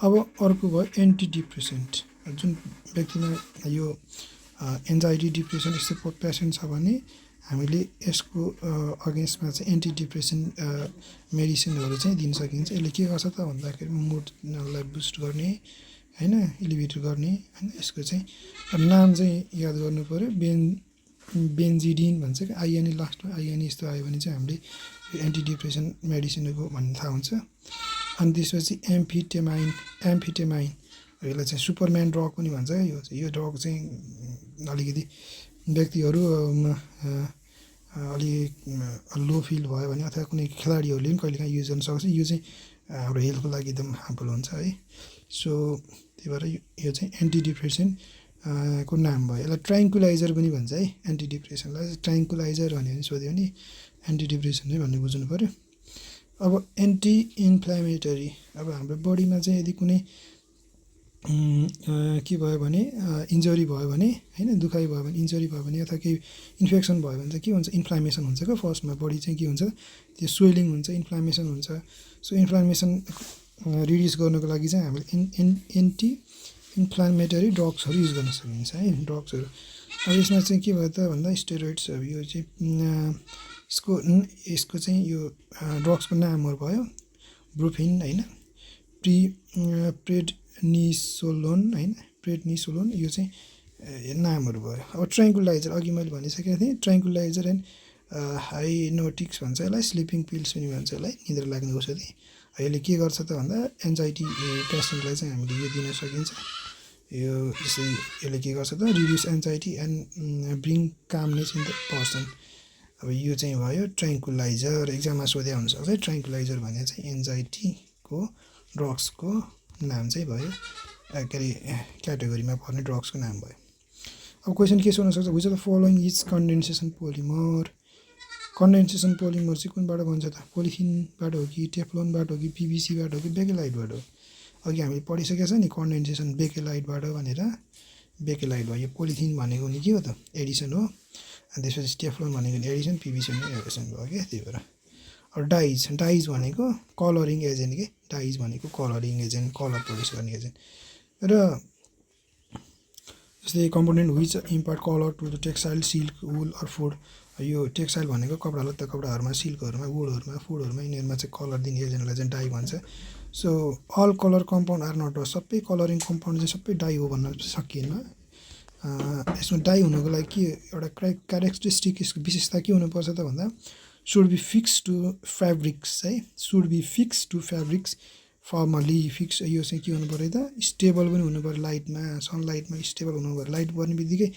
अब अर्को भयो एन्टी डिप्रेसेन्ट जुन व्यक्तिमा यो एन्जाइटी डिप्रेसन यस्तो पेसेन्ट छ भने हामीले यसको अगेन्स्टमा चाहिँ एन्टी डिप्रेसन मेडिसिनहरू चाहिँ दिन सकिन्छ यसले के गर्छ त भन्दाखेरि मुडलाई बुस्ट गर्ने हैन एलिभेट गर्ने हैन यसको चाहिँ नाम चाहिँ याद गर्नु पर्यो बेन्जिडिन भन्छ कि आइएनए लास्टमा आइएनए यस्तो आयो भने चाहिँ हामीले एन्टी डिप्रेसन मेडिसिनको भन्ने थाहा हुन्छ अनि त्यसपछि एम्फिटेमाइन यसलाई चाहिँ सुपरम्यान ड्रग पनि भन्छ यो ड्रग चाहिँ अलिकति व्यक्तिहरू अलिक लो फिल भयो भने अथवा कुनै खेलाडीहरूले पनि कहिलेकाहीँ युज गर्न सक्छ यो चाहिँ हाम्रो हेल्थको लागि एकदम हार्मफुल हुन्छ है सो त्यही भएर यो चाहिँ एन्टी डिप्रेसन को नाम भयो यसलाई ट्राङ्कुलाइजर पनि भन्छ है एन्टी डिप्रेसनलाई ट्राङ्कुलाइजर भन्यो भने सोध्यो भने एन्टी डिप्रेसन नै भन्ने बुझ्नु पऱ्यो अब एन्टी इन्फ्लामेटरी अब हाम्रो बडीमा चाहिँ यदि कुनै के भयो भने इन्जरी भयो भने हैन दुखाइ भयो भने इन्जरी भयो भने अथवा केही इन्फेक्सन भयो भने चाहिँ के हुन्छ इन्फ्लामेसन हुन्छ क्या फर्स्टमा बडी चाहिँ के हुन्छ त्यो स्वेलिङ हुन्छ इन्फ्लामेसन हुन्छ सो इन्फ्लामेसन रिड्युस गर्नको लागि चाहिँ हामीले एन्टी इन्फ्लामेटरी ड्रग्सहरू युज गर्न सकिन्छ है ड्रग्सहरू अब यसमा चाहिँ के भयो त भन्दा स्टेरोइड्स अब यो चाहिँ यसको चाहिँ यो ड्रग्सको नामहरू भयो ब्रुफिन हैन प्रेडनिसोलोन यो चाहिँ नामहरू भयो अब ट्राङ्कुलाइजर अघि मैले भनिसकेको थिएँ ट्राङ्कुलाइजर एन्ड हाइनोटिक्स भन्छ यसलाई स्लिपिङ पिल्स पनि भन्छ यसलाई निद्रा लाग्ने औषधि यसले के गर्छ त भन्दा एन्जाइटी पेसेन्टलाई चाहिँ हामीले यो दिन सकिन्छ यो जस्तै यसले के गर्छ त reduce anxiety and bring calmness in the person अब यो चाहिँ भयो ट्राङ्कुलाइजर एक्जाममा सोधे हुनसक्छ ट्राङ्कुलाइजर भने चाहिँ एन्जाइटीको ड्रग्सको नाम चाहिँ भयो के अरे क्याटेगोरीमा पर्ने ड्रग्सको नाम भयो। अब क्वेसन के सोध्न सक्छ, which of the following is condensation polymer. Condensation polymer चाहिँ कुनबाट बन्छ त, पोलिथिनबाट हो कि टेफ्लोनबाट हो कि पिभिसीबाट हो कि बेकेलाइटबाट हो। अघि हामीले पढिसकेको छ नि कन्डेन्सेसन बेकेलाइटबाट भनेर। बेकेलाइट भयो, यो पोलिथिन भनेको नि के हो त, एडिसन हो। अनि त्यसपछि टेफ्लोन भनेको नि एडिसन, पिभिसी भनेको एडिसन भयो क्या, त्यही भएर। अब डाइज भनेको कलरिङ एजेन्ट के, डाइज भनेको कलरिङ एजेन्ट, कलर प्रड्युस गर्ने एजेन्ट। र जस्तै component which impart colour to the textile, silk, wool or food. यो टेक्सटाइल भनेको कपडा लत्ता कपडाहरूमा, सिल्कहरूमा, वुलहरूमा, फुडहरूमा, यिनीहरूमा चाहिँ कलर दिने एजेन्टलाई चाहिँ डाई भन्छ। So all colour compound are not, सबै कलरिङ कम्पाउन्ड चाहिँ सबै डाई हो भन्न सकिएन। यसमा डाई हुनुको लागि के एउटा क्यारेक्टरिस्टिक, यसको विशेषता के हुनुपर्छ त भन्दा, should be fix to fabrics है, should be fix to fabrics firmly fix. यो चाहिँ के हुनु पऱ्यो त, स्टेबल पनि हुनु पऱ्यो, लाइटमा सनलाइटमा स्टेबल हुनु पऱ्यो। लाइट पर्ने बित्तिकै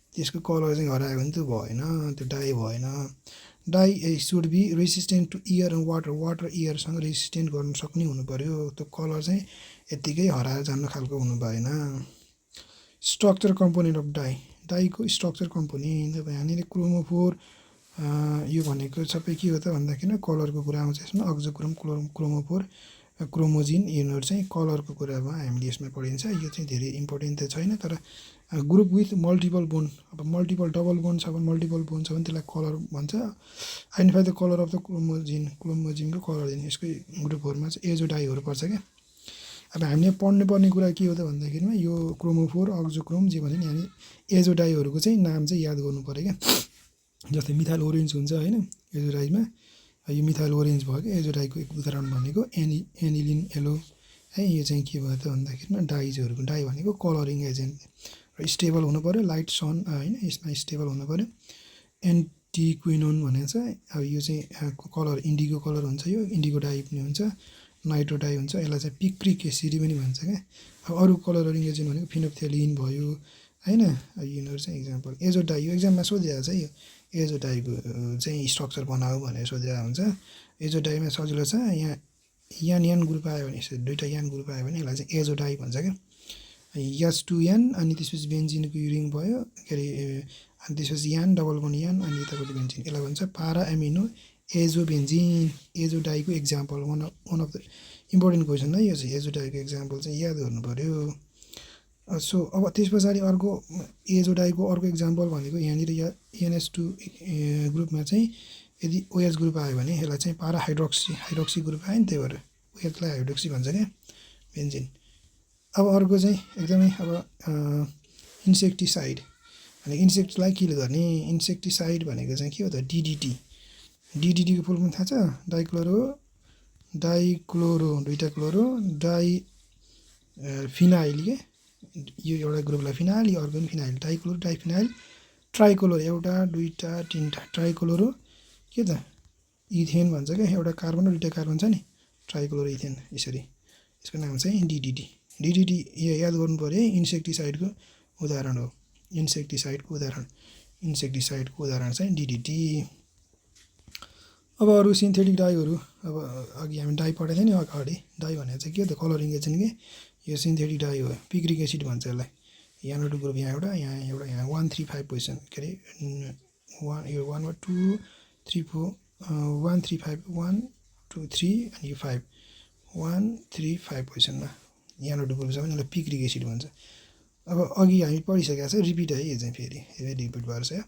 त्यसको कलर चाहिँ हरायो भने त भएन, त्यो डाई भएन। Dye should be resistant to air and water, water एयरसँग रेसिस्टेन्ट गर्नु सक्ने हुनु पऱ्यो। त्यो कलर चाहिँ यत्तिकै हराएर जानु खालको हुनु भएन। स्ट्रक्चर कम्पोनेन्ट अफ डाई, डाईको स्ट्रक्चर कम्पोनेन्ट अब यहाँनिर क्रोमोफोर, यो भनेको सबै के हो त भन्दाखेरि कलरको कुरा आउँछ यसमा। अक्जोक्रोम, क्रोमोफोर, क्रोमोजिन, यिनीहरू चाहिँ कलरको कुरामा हामीले यसमा पढिन्छ। यो चाहिँ धेरै इम्पोर्टेन्ट त छैन, तर ग्रुप विथ मल्टिपल बोन, अब मल्टिपल डबल बोन छ भने, मल्टिपल बोन छ भने त्यसलाई कलर भन्छ। Identify the colour of the chromogen, क्रोमोजिनको कलर दिन, यसकै ग्रुपहरूमा चाहिँ एजोडाईहरू पर्छ क्या। अब हामीले पढ्नुपर्ने कुरा के हो त भन्दाखेरिमा यो क्रोमोफोर, अक्जोक्रोम जे भन्छ नि, हामी एजोडाईहरूको चाहिँ नाम चाहिँ याद गर्नु पऱ्यो क्या। जस्तै मिथाइल ओरेन्ज हुन्छ होइन एजोडाईमा, यो मिथाइल ओरेन्ज भयो क्या। एजोडाईको एक उदाहरण भनेको एनिलिन येलो है। यो चाहिँ के भयो त भन्दाखेरिमा डाइजहरूको, डाई भनेको कलरिङ एजेन्ट र स्टेबल हुनु पऱ्यो, लाइट सन होइन यसमा स्टेबल हुनु पऱ्यो। एन्टिक्विनोन भनेको चाहिँ अब यो चाहिँ कलर इन्डिगो कलर हुन्छ, यो इन्डिगो डाई पनि हुन्छ, नाइट्रो डाई हुन्छ, यसलाई चाहिँ पिक्रिक एसिड पनि भन्छ क्या। अब अरू कलरिङ एजेन्ट भनेको फिनोप्थेलिन भयो होइन, यिनीहरू चाहिँ इक्जाम्पल। एजोडाई यो एक्जाममा सोधिरहेको छ, यो एजोडाईको चाहिँ स्ट्रक्चर बनाऊ भनेर सोधिरहेको हुन्छ। एजोडाईमा सजिलो छ, यहाँ यान ग्रुप आयो भने, यसरी दुईवटा यान ग्रुप आयो भने यसलाई चाहिँ एजोडाई भन्छ क्या। H2N अनि त्यसपछि बेन्जिनको रिङ भयो के अरे, अनि त्यसपछि यान डबल बोन्ड यान अनि यतापट्टि बेन्जिन, यसलाई भन्छ पारा एमिनो एजोबेन्जिन। एजोडाईको example one of the important question है यो चाहिँ, एजोडाईको एक्जाम्पल चाहिँ याद गर्नु पऱ्यो। सो अब त्यस पछाडि अर्को एजोडाईको अर्को एक्जाम्पल भनेको यहाँनिर NH2 ग्रुपमा चाहिँ यदि OH ग्रुप आयो भने यसलाई चाहिँ पारा हाइड्रोक्सी ग्रुप आयो नि, त्यही भएर OHलाई हाइड्रोक्सी भन्छ क्या बेन्जिन। अब अर्को चाहिँ एकदमै अब इन्सेक्टिसाइड भनेको इन्सेक्टलाई किल गर्ने, इन्सेक्टिसाइड भनेको चाहिँ के हो त, DDT। DDTको फुल फर्म थाहा छ, डाइक्लोरो दुईवटा क्लोरो डाई फिनाइल के, यो एउटा ग्रुपलाई फिनाइल, यो अर्को पनि फिनाइल, डाइक्लोरो डाइफिनाइल ट्राइक्लोरो, एउटा दुईवटा तिनवटा ट्राइक्लोरो के त इथेन भन्छ क्या, एउटा कार्बन र दुईवटा कार्बन छ नि, ट्राइक्लोरो इथेन, यसरी यसको नाम चाहिँ DDT। DDT यो याद गर्नु पऱ्यो, इन्सेक्टिसाइडको उदाहरण हो, इन्सेक्टिसाइडको उदाहरण चाहिँ DDT। अब अरू सिन्थेटिक डाईहरू, अब अघि हामी डाई पढाएको थियो नि अगाडि, डाई भनेको चाहिँ के हो त, कलरिङ एजेन्ट के, यो सिन्थेटिक डाई हो, पिक्रिक एसिड भन्छ यसलाई। यहाँ एउटा ग्रुप, यहाँ एउटा, यहाँ 135 पोजिसन के अरे, यो 1 वा 2 3 4 135 1 2 3 अनि यो 5 135 पोजिसनमा यहाँ एउटा ग्रुप छ भने यसलाई पिक्रिक एसिड भन्छ। अब अघि हामी पढिसकेको छ, रिपिट है यो चाहिँ फेरि रिपिट भएर छ।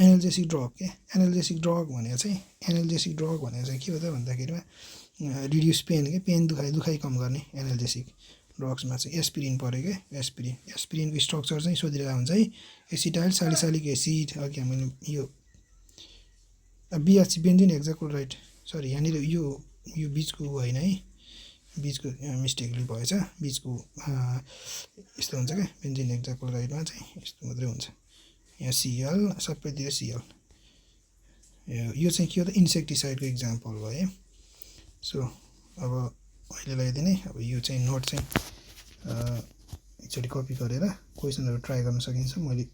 एनाल्जेसिक ड्रग के, एनाल्जेसिक ड्रग भनेको चाहिँ के हो त भन्दाखेरिमा रिड्युस पेन के, पेन दुखाइ कम गर्ने एनाल्जेसिक ड्रग्समा चाहिँ एस्पिरिन पऱ्यो क्या। एस्पिरिनको स्ट्रक्चर चाहिँ सोधिरहेको हुन्छ है, एसिटाइल सालिसालिक एसिड। अघि हामीले यो BHC बेन्जिन हेक्साक्लोराइड, सरी यहाँनिर यो बिचको होइन है, बिचको मिस्टेकले भएछ, बिचको यस्तो हुन्छ क्या, बेन्जिन हेक्साक्लोराइडमा चाहिँ यस्तो मात्रै हुन्छ, यहाँ Cl सबैतिर Cl। यो चाहिँ के हो त, इन्सेक्टिसाइडको इक्जाम्पल भयो है। सो अब अहिलेलाई दिने, अब यो चाहिँ नोट चाहिँ एकचोटि कपी गरेर क्वेसनहरू ट्राई गर्न सकिन्छ। मैले